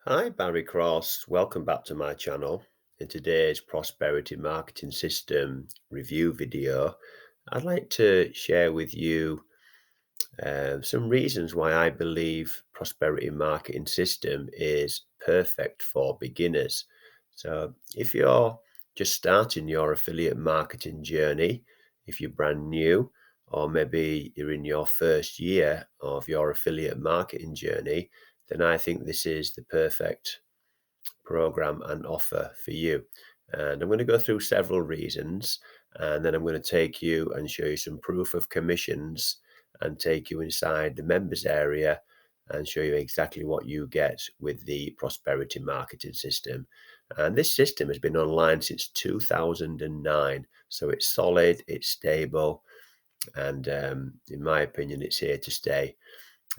Hi, Barry Cross. Welcome back to my channel. In today's Prosperity Marketing System review video, I'd like to share with you some reasons why I believe Prosperity Marketing System is perfect for beginners. So, if you're just starting your affiliate marketing journey, if you're brand new, or maybe you're in your first year of your affiliate marketing journey, then I think this is the perfect program and offer for you. And I'm going to go through several reasons, and then I'm going to take you and show you some proof of commissions and take you inside the members area and show you exactly what you get with the prosperity marketing system. And this system has been online since 2009, so it's solid, it's stable, and in my opinion, it's here to stay.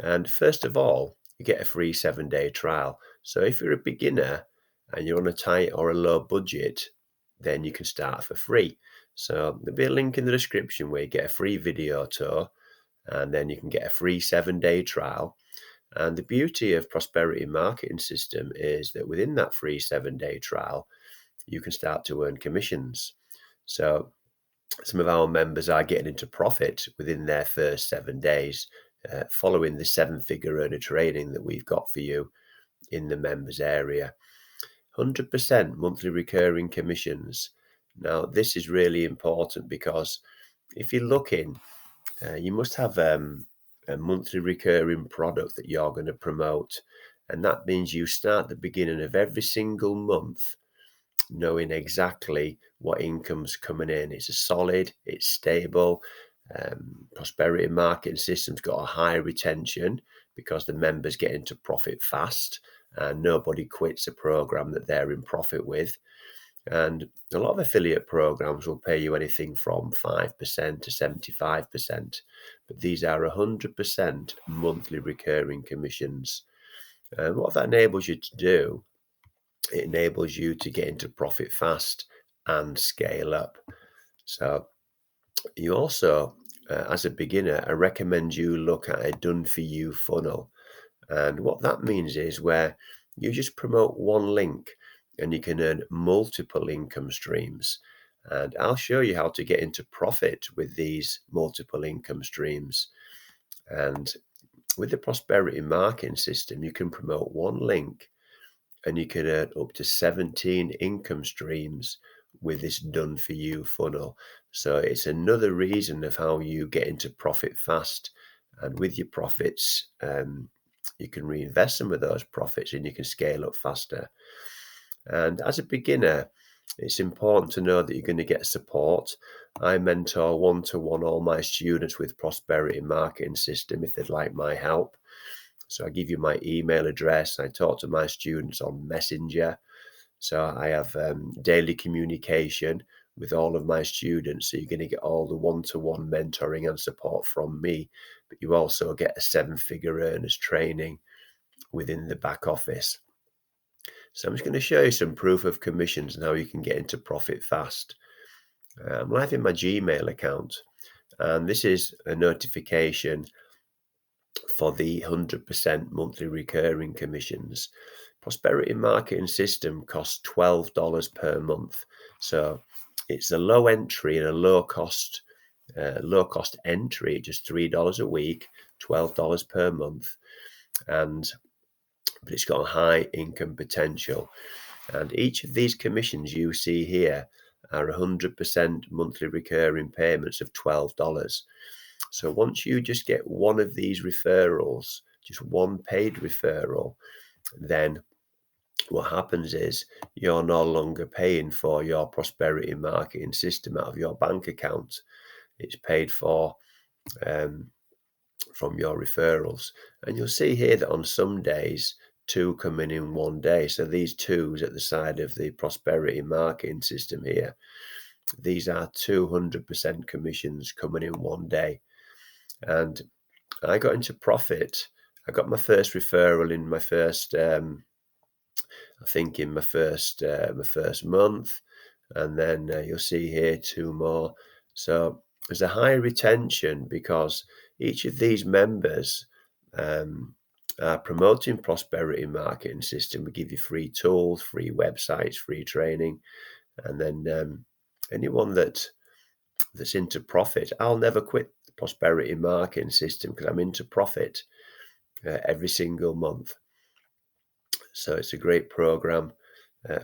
And first of all, you get a free 7-day trial. So if you're a beginner and you're on a tight or a low budget, then you can start for free. So there'll be a link in the description where you get a free video tour and then you can get a free 7-day trial. And the beauty of Prosperity Marketing System is that within that free 7-day trial, you can start to earn commissions. So some of our members are getting into profit within their first 7 days, following the seven-figure earner training that we've got for you in the members area. 100% monthly recurring commissions. Now, this is really important because if you're looking, you must have a monthly recurring product that you're going to promote. And that means you start the beginning of every single month knowing exactly what income's coming in. It's a solid, it's stable. Prosperity marketing system's got a high retention because the members get into profit fast and nobody quits a program that they're in profit with. And a lot of affiliate programs will pay you anything from 5% to 75%, but these are 100% monthly recurring commissions. And what that enables you to do, it enables you to get into profit fast and scale up. So you also, as a beginner, I recommend you look at a done for you funnel. And what that means is where you just promote one link and you can earn multiple income streams. And I'll show you how to get into profit with these multiple income streams. And with the prosperity marketing system, you can promote one link and you can earn up to 17 income streams with this done for you funnel. So it's another reason of how you get into profit fast. And with your profits, you can reinvest some of those profits and you can scale up faster. And as a beginner, it's important to know that you're going to get support. I mentor one-to-one all my students with prosperity marketing system if they'd like my help. So I give you my email address. I talk to my students on Messenger. So I have daily communication with all of my students. So you're going to get all the one-to-one mentoring and support from me, but you also get a seven-figure earners training within the back office. So I'm just going to show you some proof of commissions and how you can get into profit fast. I'm live in my Gmail account, and this is a notification for the 100% monthly recurring commissions. Prosperity marketing system costs $12 per month. So it's a low entry and a low cost entry, just $3 a week, $12 per month. But it's got a high income potential. And each of these commissions you see here are 100% monthly recurring payments of $12. So once you just get one of these referrals, just one paid referral, then what happens is you're no longer paying for your prosperity marketing system out of your bank account. It's paid for um, from your referrals. And you'll see here that on some days, two come in one day. So these twos at the side of the prosperity marketing system here, these are 200% commissions coming in one day. And I got into profit. I got my first referral in my first, I think in my first month, and then you'll see here two more. So there's a high retention because each of these members um, our promoting prosperity marketing system. We give you free tools, free websites, free training, and then anyone that's into profit, I'll never quit the prosperity marketing system because I'm into profit every single month. So it's a great program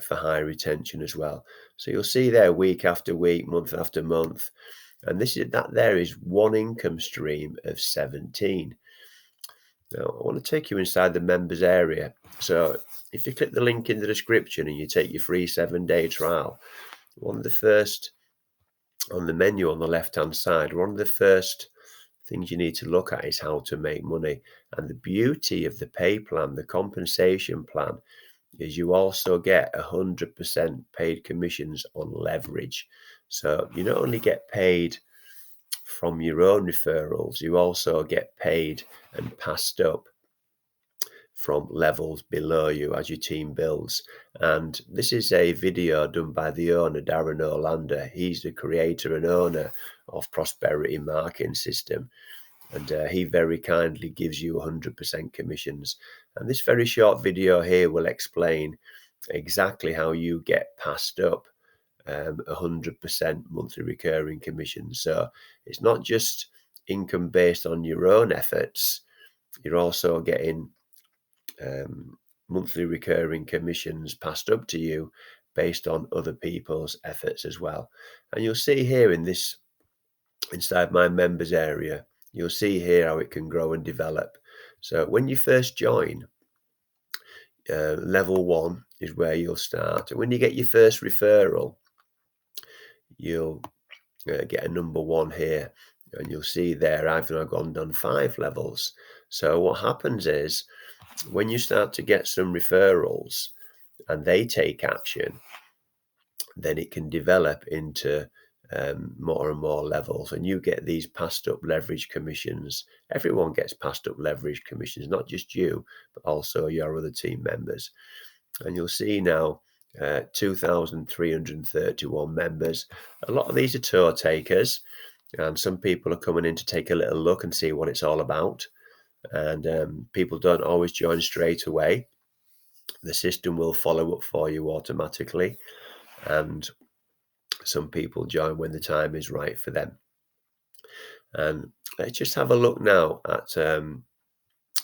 for high retention as well. So you'll see there week after week, month after month, and there is one income stream of 17. Now I want to take you inside the members area. So if you click the link in the description and you take your free 7-day trial, one of the first on the menu on the left hand side, one of the first things you need to look at is how to make money. And the beauty of the pay plan, the compensation plan, is you also get 100% paid commissions on leverage. So you not only get paid from your own referrals, you also get paid and passed up from levels below you as your team builds. And this is a video done by the owner, Darren Olander. He's the creator and owner of Prosperity Marketing System. And he very kindly gives you 100% commissions. And this very short video here will explain exactly how you get passed up 100% monthly recurring commissions. So it's not just income based on your own efforts. You're also getting monthly recurring commissions passed up to you based on other people's efforts as well. And you'll see here inside my members area, you'll see here how it can grow and develop. So when you first join, level 1 is where you'll start. And when you get your first referral, you'll get a number 1 here. And you'll see there, I've now done 5 levels. So what happens is when you start to get some referrals and they take action, then it can develop into more and more levels, and you get these passed up leverage commissions. Everyone gets passed up leverage commissions, not just you, but also your other team members. And you'll see now 2,331 members. A lot of these are tour takers, and some people are coming in to take a little look and see what it's all about. And people don't always join straight away. The system will follow up for you automatically, and some people join when the time is right for them. And let's just have a look now at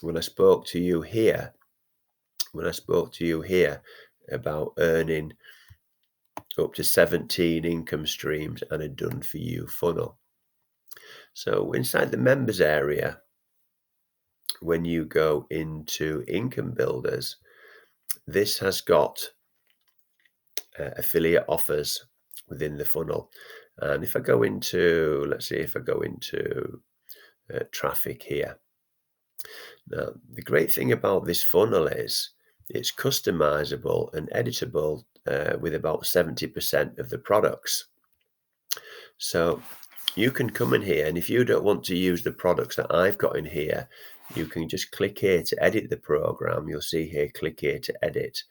when I spoke to you here. When I spoke to you here about earning up to 17 income streams and a done for you funnel. So inside the members area, when you go into income builders, this has got affiliate offers within the funnel. And if I go into, let's see, if I go into traffic here. Now, the great thing about this funnel is it's customizable and editable with about 70% of the products. So you can come in here, and if you don't want to use the products that I've got in here, you can just click here to edit the program. You'll see here, click here to edit,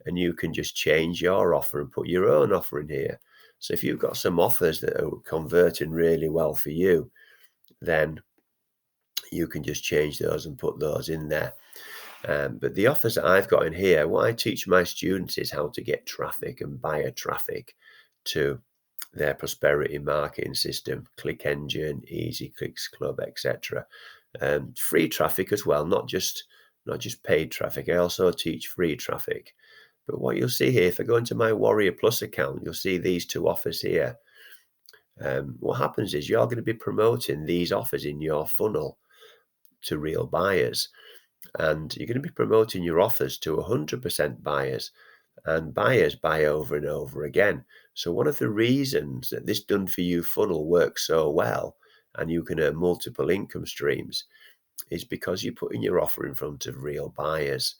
and you can just change your offer and put your own offer in here. So if you've got some offers that are converting really well for you, then you can just change those and put those in there. But the offers that I've got in here, what I teach my students is how to get traffic and buyer traffic to their prosperity marketing system, Click Engine, Easy Clicks Club, etc. Free traffic as well, not just paid traffic. I also teach free traffic. But what you'll see here, if I go into my Warrior Plus account, you'll see these 2 offers here. What happens is you're going to be promoting these offers in your funnel to real buyers, and you're going to be promoting your offers to 100% buyers, and buyers buy over and over again. So one of the reasons that this done for you funnel works so well and you can earn multiple income streams is because you're putting your offer in front of real buyers.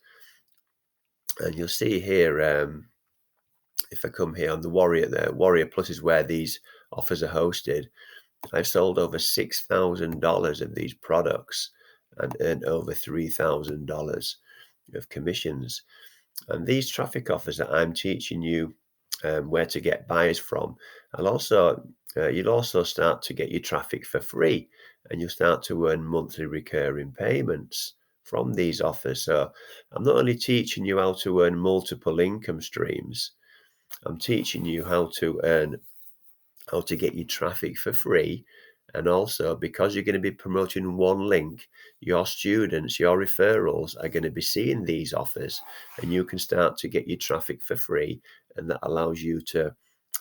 And you'll see here, if I come here on the Warrior Plus is where these offers are hosted. I've sold over $6,000 of these products and earned over $3,000 of commissions. And these traffic offers that I'm teaching you where to get buyers from, you'll also start to get your traffic for free, and you'll start to earn monthly recurring payments from these offers. So I'm not only teaching you how to earn multiple income streams, I'm teaching you how to get your traffic for free. And also, because you're going to be promoting one link, your students, your referrals are going to be seeing these offers, and you can start to get your traffic for free. And that allows you to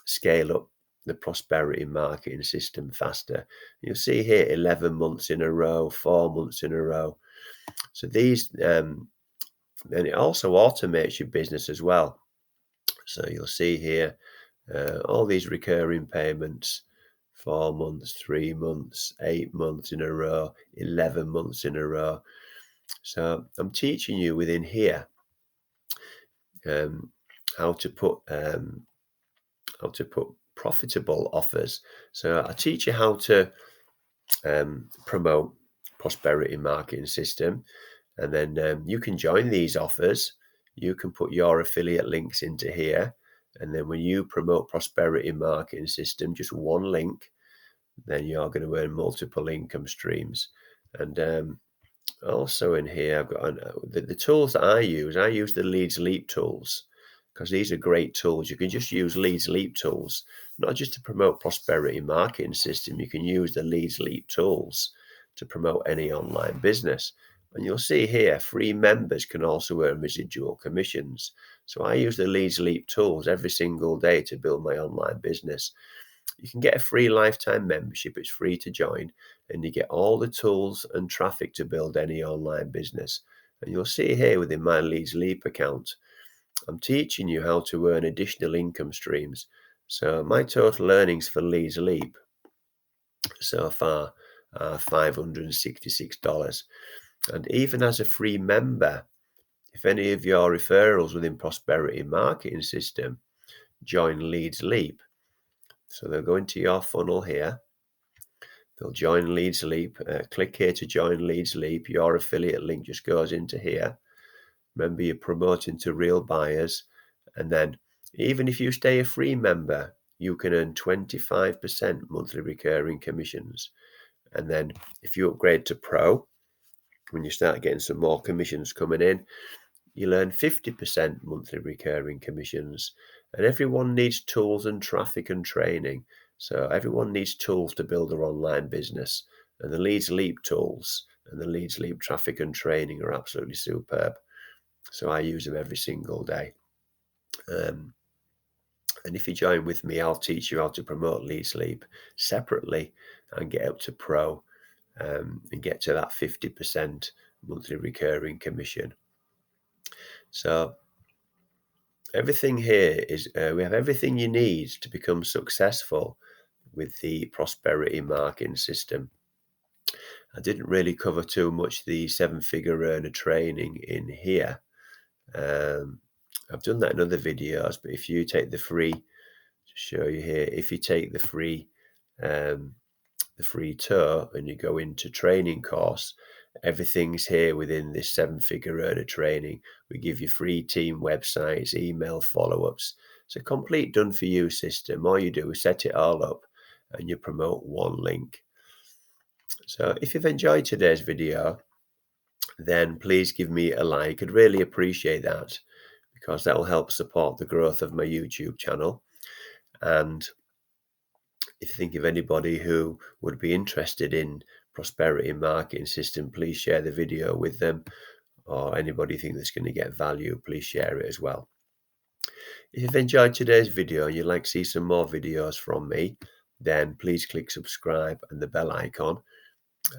scale up the prosperity marketing system faster. You'll see here 11 months in a row, 4 months in a row. So and it also automates your business as well. So you'll see here all these recurring payments, 4 months, 3 months, 8 months in a row, 11 months in a row. So I'm teaching you within here um, how to put profitable offers. So I teach you how to promote prosperity marketing system, and then you can join these offers. You can put your affiliate links into here, and then when you promote prosperity marketing system, just one link, then you're going to earn multiple income streams. And also in here, I've got the tools that I use the Leads Leap tools, because these are great tools. You can just use Leads Leap tools, not just to promote prosperity marketing system. You can use the Leads Leap tools to promote any online business. And you'll see here, free members can also earn residual commissions. So I use the Leads Leap tools every single day to build my online business. You can get a free lifetime membership. It's free to join, and you get all the tools and traffic to build any online business. And you'll see here within my Leads Leap account, I'm teaching you how to earn additional income streams. So my total earnings for Leads Leap so far are $566. And even as a free member, if any of your referrals within Prosperity Marketing System join Leads Leap, so they'll go into your funnel here, they'll join Leads Leap, click here to join Leads Leap, your affiliate link just goes into here. Remember, you're promoting to real buyers. And then even if you stay a free member, you can earn 25% monthly recurring commissions. And then if you upgrade to Pro, when you start getting some more commissions coming in, you'll earn 50% monthly recurring commissions. And everyone needs tools and traffic and training. So everyone needs tools to build their online business. And the Leads Leap tools and the Leads Leap traffic and training are absolutely superb. So I use them every single day. And if you join with me, I'll teach you how to promote Leads Leap separately and get up to Pro and get to that 50% monthly recurring commission. So everything here is, we have everything you need to become successful with the prosperity marketing system. I didn't really cover too much the 7-figure earner training in here. I've done that in other videos, but if you take the free, to show you here, if you take the free tour and you go into training course, everything's here within this 7-figure earner training. We give you free team websites, email follow-ups. It's a complete done for you system. All you do is set it all up and you promote one link. So if you've enjoyed today's video, then please give me a like. I'd really appreciate that, because that will help support the growth of my YouTube channel. And if you think of anybody who would be interested in prosperity marketing system, please share the video with them, or anybody you think that's going to get value, please share it as well. If you've enjoyed today's video and you'd like to see some more videos from me, then please click subscribe and the bell icon,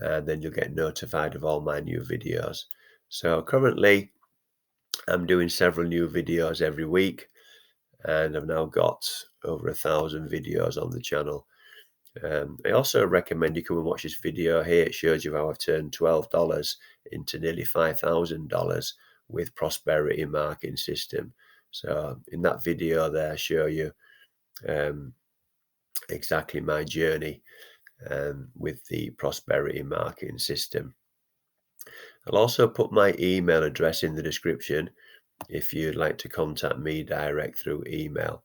and then you'll get notified of all my new videos. So currently I'm doing several new videos every week, and I've now got over 1,000 videos on the channel. I also recommend you come and watch this video here. It shows you how I've turned $12 into nearly $5,000 with prosperity marketing system. So in that video there, I show you exactly my journey with the prosperity marketing system. I'll also put my email address in the description if you'd like to contact me direct through email.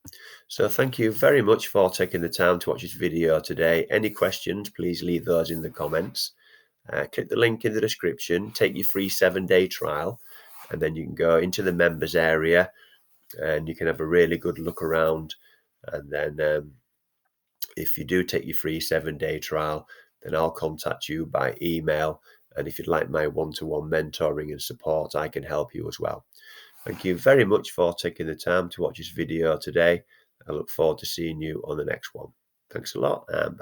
So thank you very much for taking the time to watch this video today. Any questions, please leave those in the comments. click the link in the description, take your free 7-day trial, and then you can go into the members area and you can have a really good look around. And then if you do take your free 7-day trial, then I'll contact you by email. And if you'd like my one-to-one mentoring and support, I can help you as well. Thank you very much for taking the time to watch this video today. I look forward to seeing you on the next one. Thanks a lot, and bye.